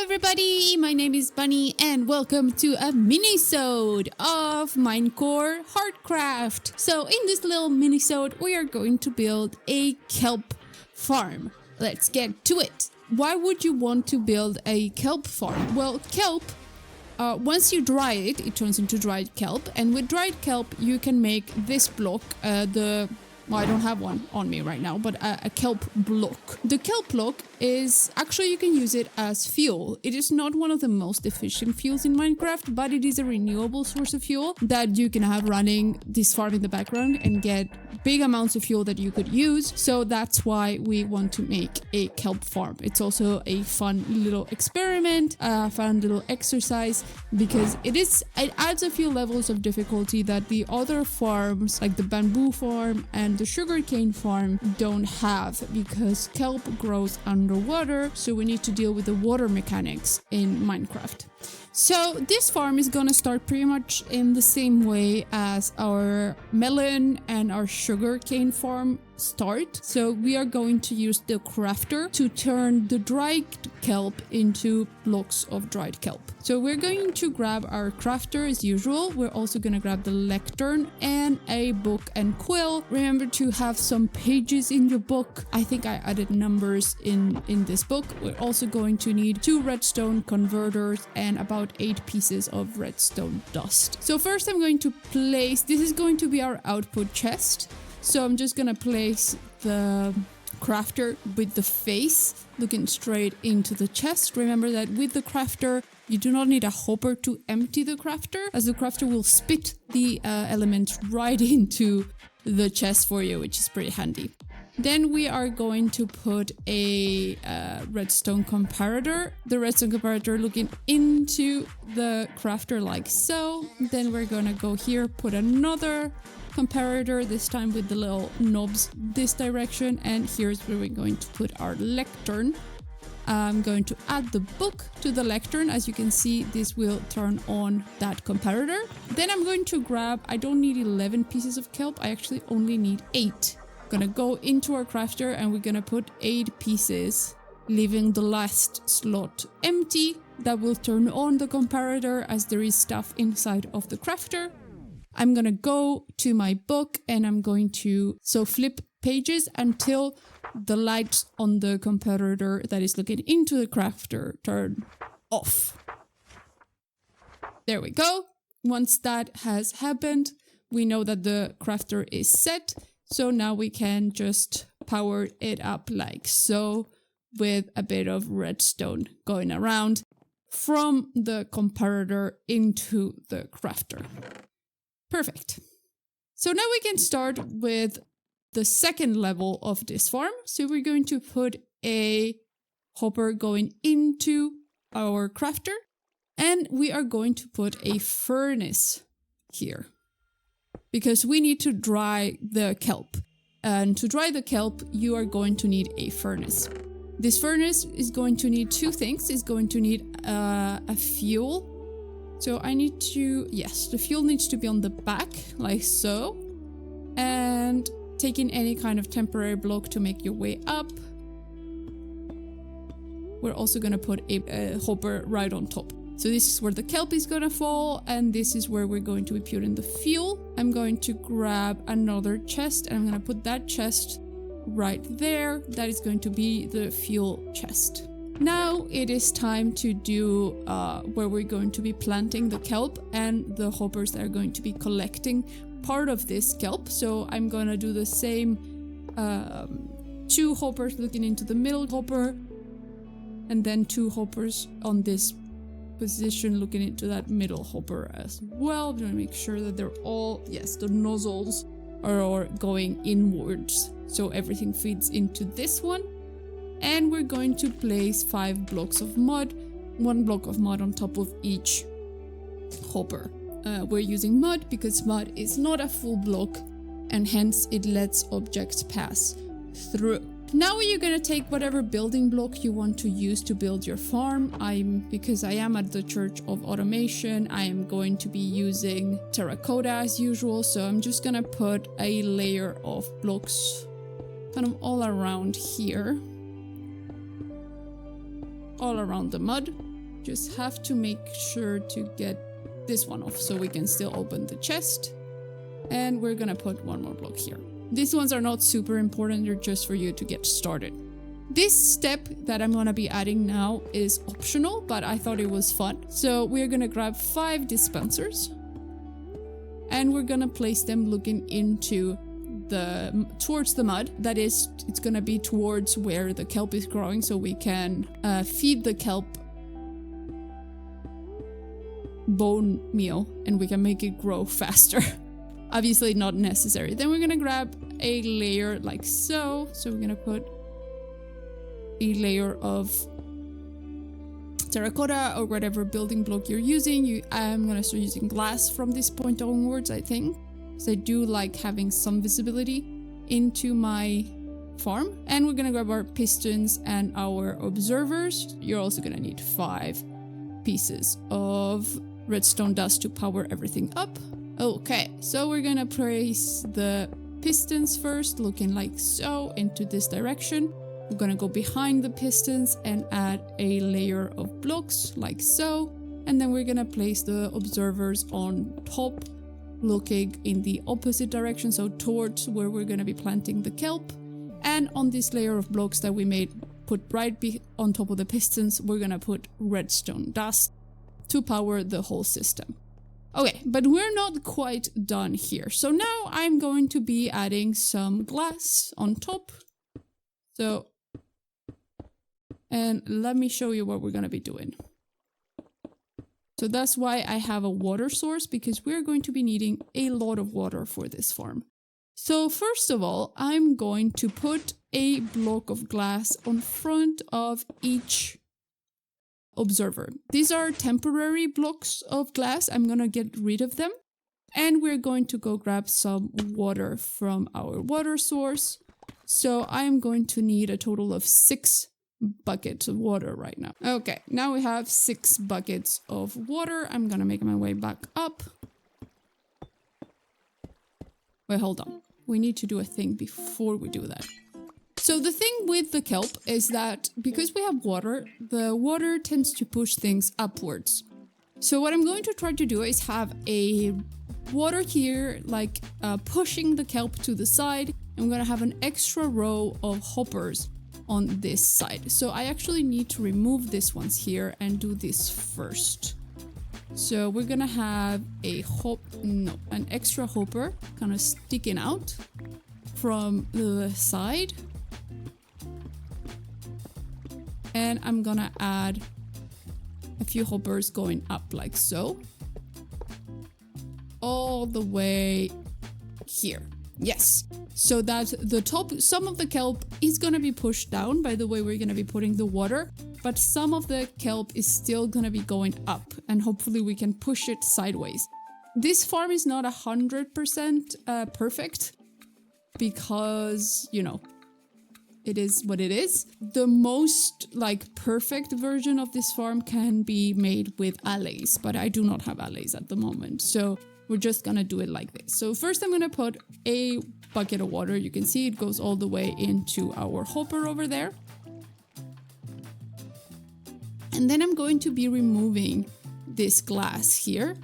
everybody, my name is Bunny and welcome to a Minisode of Minecore Heartcraft. So in this little Minisode we are going to build a kelp farm. Let's get to it. Why would you want to build a kelp farm? Well, kelp, once you dry it, it turns into dried kelp, and with dried kelp you can make this block, well, I don't have one on me right now, but a kelp block. The kelp block is, actually you can use it as fuel. It is not one of the most efficient fuels in Minecraft, but it is a renewable source of fuel that you can have running this farm in the background and get big amounts of fuel that you could use. So that's why we want to make a kelp farm. It's also a fun little experiment, a fun little exercise, because it adds a few levels of difficulty that the other farms, like the bamboo farm and the sugarcane farm, don't have, because kelp grows underwater, so we need to deal with the water mechanics in Minecraft. So this farm is gonna start pretty much in the same way as our melon and our sugarcane farm start. So we are going to use the crafter to turn the dried kelp into blocks of dried kelp. So we're going to grab our crafter as usual. We're also going to grab the lectern and a book and quill. Remember to have some pages in your book. I think I added numbers in this book. We're also going to need 2 redstone converters and about 8 pieces of redstone dust. So first I'm going to place, this is going to be our output chest. So I'm just going to place the crafter with the face looking straight into the chest. Remember that with the crafter, you do not need a hopper to empty the crafter, as the crafter will spit the elements right into the chest for you, which is pretty handy. Then we are going to put a redstone comparator, the redstone comparator looking into the crafter like so. Then we're gonna go here, put another comparator, this time with the little knobs this direction, and here's where we're going to put our lectern. I'm going to add the book to the lectern. As you can see, this will turn on that comparator. Then I'm going to grab, I don't need 11 pieces of kelp, I actually only need 8. Gonna go into our crafter and we're gonna put 8 pieces, leaving the last slot empty. That will turn on the comparator as there is stuff inside of the crafter. I'm gonna go to my book and I'm going to flip pages until the lights on the comparator that is looking into the crafter turn off. There we go. Once that has happened, we know that the crafter is set. So now we can just power it up like so, with a bit of redstone going around from the comparator into the crafter. Perfect. So now we can start with the second level of this farm. So we're going to put a hopper going into our crafter, and we are going to put a furnace here, because we need to dry the kelp. And to dry the kelp, you are going to need a furnace. This furnace is going to need 2 things. It's going to need a fuel. So I need to, yes, the fuel needs to be on the back, like so. And taking any kind of temporary block to make your way up. We're also going to put a hopper right on top. So this is where the kelp is gonna fall, and this is where we're going to be putting the fuel. I'm going to grab another chest, and I'm gonna put that chest right there. That is going to be the fuel chest. Now it is time to do where we're going to be planting the kelp and the hoppers that are going to be collecting part of this kelp. So I'm gonna do the same 2 hoppers looking into the middle hopper, and then 2 hoppers on this position looking into that middle hopper as well. I'm gonna make sure that they're all, yes, the nozzles are all going inwards, so everything feeds into this one. And we're going to place 5 blocks of mud, 1 block of mud on top of each hopper. We're using mud because mud is not a full block, and hence it lets objects pass through. Now you're gonna take whatever building block you want to use to build your farm. Because I am at the Church of Automation, I am going to be using terracotta as usual, so I'm just gonna put a layer of blocks kind of all around here. All around the mud. Just have to make sure to get this one off so we can still open the chest. And we're gonna put one more block here. These ones are not super important, they're just for you to get started. This step that I'm gonna be adding now is optional, but I thought it was fun. So we're gonna grab 5 dispensers and we're gonna place them looking into towards the mud. That is, it's gonna be towards where the kelp is growing, so we can feed the kelp bone meal and we can make it grow faster. Obviously not necessary. Then we're gonna grab a layer like so. So we're gonna put a layer of terracotta or whatever building block you're using. I'm gonna start using glass from this point onwards, I think, because I do like having some visibility into my farm. And we're gonna grab our pistons and our observers. You're also gonna need 5 pieces of redstone dust to power everything up. Okay, so we're gonna place the pistons first, looking like so, into this direction. We're gonna go behind the pistons and add a layer of blocks like so. And then we're gonna place the observers on top, looking in the opposite direction, so towards where we're gonna be planting the kelp. And on this layer of blocks that we made, put right on top of the pistons, we're gonna put redstone dust to power the whole system. Okay, but we're not quite done here. So now I'm going to be adding some glass on top. So, and let me show you what we're gonna be doing. So that's why I have a water source, because we're going to be needing a lot of water for this farm. So first of all, I'm going to put a block of glass on front of each observer. These are temporary blocks of glass. I'm gonna get rid of them. And we're going to go grab some water from our water source. So I'm going to need a total of 6 buckets of water right now. Okay, now we have 6 buckets of water. I'm gonna make my way back up. Wait, hold on. We need to do a thing before we do that. So the thing with the kelp is that because we have water, the water tends to push things upwards. So what I'm going to try to do is have a water here, like pushing the kelp to the side. I'm gonna have an extra row of hoppers on this side. So I actually need to remove these ones here and do this first. So we're gonna have an extra hopper kind of sticking out from the side. And I'm gonna add a few hoppers going up like so. All the way here. Yes. So that the top, some of the kelp is gonna be pushed down by the way we're gonna be putting the water, but some of the kelp is still gonna be going up, and hopefully we can push it sideways. This farm is not 100% perfect because, you know, it is what it is. The most perfect version of this farm can be made with allays, but I do not have allays at the moment. So we're just gonna do it like this. So first I'm gonna put a bucket of water. You can see it goes all the way into our hopper over there. And then I'm going to be removing this glass here.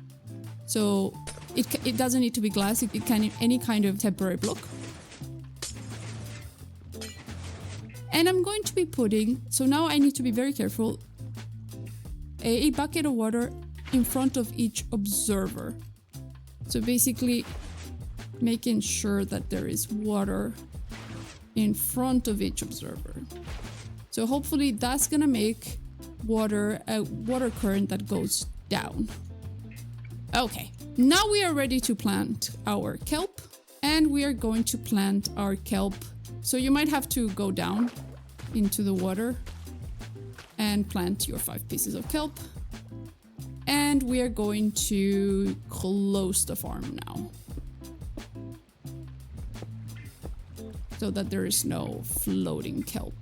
So it doesn't need to be glass, it can be any kind of temporary block. And I'm going to be putting, so now I need to be very careful, a bucket of water in front of each observer. So basically making sure that there is water in front of each observer. So hopefully that's gonna make water a water current that goes down. Okay, now we are ready to plant our kelp, and we are going to plant our kelp. So you might have to go down into the water and plant your 5 pieces of kelp. And we are going to close the farm now, so that there is no floating kelp.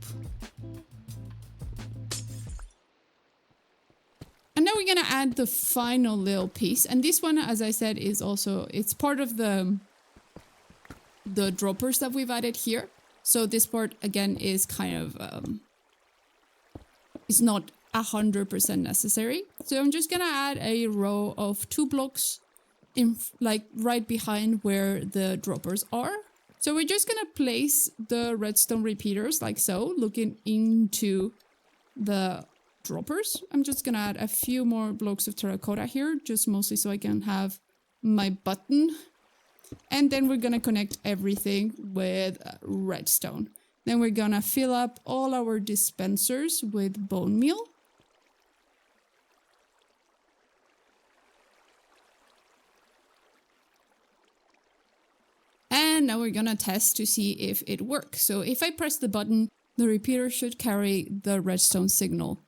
And now we're gonna add the final little piece. And this one, as I said, is also, it's part of the droppers that we've added here. So this part again is kind of, it's not 100% necessary. So I'm just gonna add a row of 2 blocks in like right behind where the droppers are. So we're just gonna place the redstone repeaters like so, looking into the droppers. I'm just gonna add a few more blocks of terracotta here, just mostly so I can have my button. And then we're gonna connect everything with redstone. Then we're gonna fill up all our dispensers with bone meal. And now we're gonna test to see if it works. So if I press the button, the repeater should carry the redstone signal.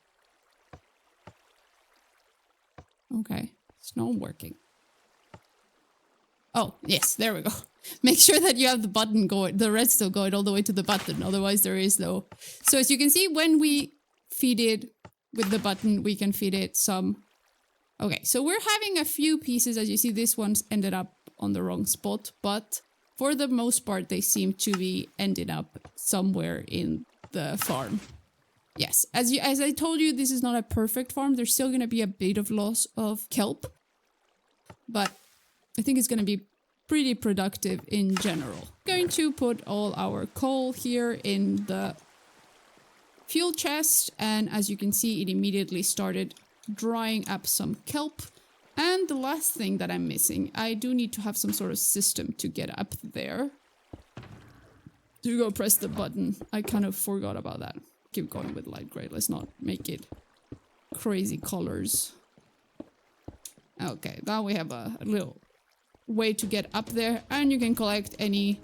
Okay, it's not working. Oh, yes, there we go. Make sure that you have the button going, the redstone going all the way to the button, otherwise there is no... So as you can see, when we feed it with the button, we can feed it some... Okay, so we're having a few pieces. As you see, this one's ended up on the wrong spot, but for the most part, they seem to be ending up somewhere in the farm. Yes, as I told you, this is not a perfect farm. There's still going to be a bit of loss of kelp, but I think it's going to be pretty productive in general. Going to put all our coal here in the fuel chest, and as you can see, it immediately started drying up some kelp. And the last thing that I'm missing, I do need to have some sort of system to get up there. To go press the button. I kind of forgot about that. Keep going with light gray. Let's not make it crazy colors. Okay, now we have a little way to get up there, and you can collect any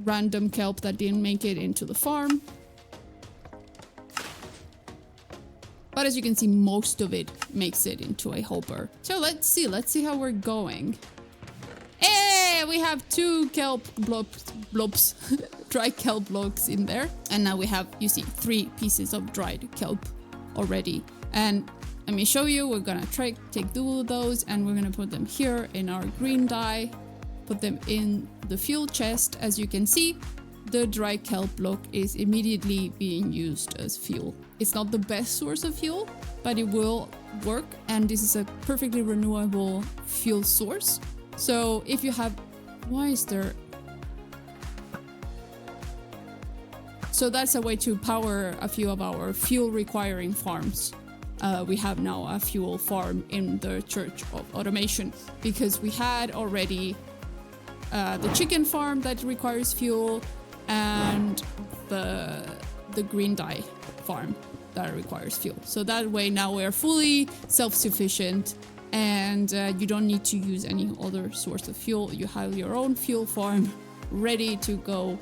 random kelp that didn't make it into the farm. But as you can see, most of it makes it into a hopper. So let's see how we're going. Hey, we have 2 kelp blobs, dry kelp blocks in there. And now we have, you see, 3 pieces of dried kelp already. And let me show you, we're gonna take 2 of those and we're gonna put them here in our green dye, put them in the fuel chest. As you can see, the dry kelp block is immediately being used as fuel. It's not the best source of fuel, but it will work, and this is a perfectly renewable fuel source. So if you have... Why is there... So that's a way to power a few of our fuel requiring farms. We have now a fuel farm in the Church of Automation, because we had already the chicken farm that requires fuel, and the green dye farm that requires fuel. So that way now we are fully self-sufficient, and you don't need to use any other source of fuel. You have your own fuel farm ready to go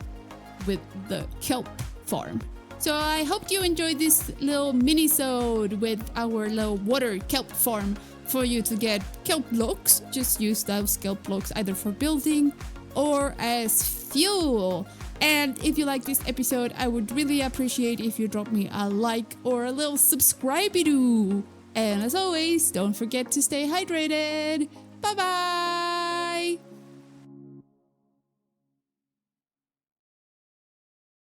with the kelp farm. So I hope you enjoyed this little minisode with our little water kelp farm. For you to get kelp blocks, just use those kelp blocks either for building or as fuel. And if you like this episode, I would really appreciate if you drop me a like or a little subscribe-y-doo. And as always, don't forget to stay hydrated. Bye-bye!